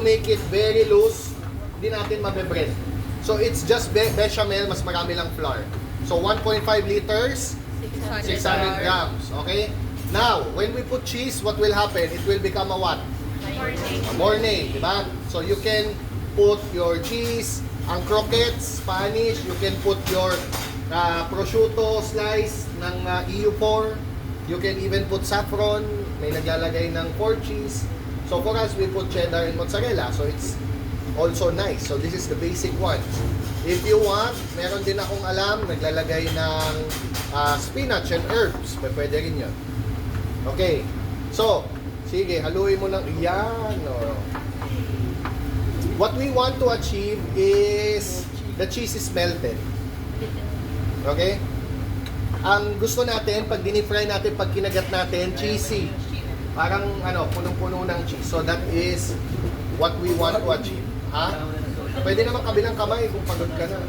make it very loose, hindi natin mabe-bread. So it's just bechamel, mas marami lang flour. So 1.5 liters, 600 grams. Okay? Now, when we put cheese, what will happen? It will become a what? A mornay, di ba? So you can put your cheese, ang croquettes, Spanish, you can put your prosciutto slice ng EU4. You can even put saffron, may naglalagay ng pork cheese. So for us, we put cheddar and mozzarella. So it's also nice. So this is the basic one. If you want, meron din akong alam, naglalagay ng spinach and herbs. Pwede rin yun. Okay. So, sige, haluin mo ng iyan. Oh. What we want to achieve is the cheese is melted. Okay? Ang gusto natin, pag dinifry natin, pag kinagat natin, cheesy. Parang, punong-puno ng cheese. So, that is what we want to achieve. Ha? Pwede naman kabilang kamay kung pagod ka na.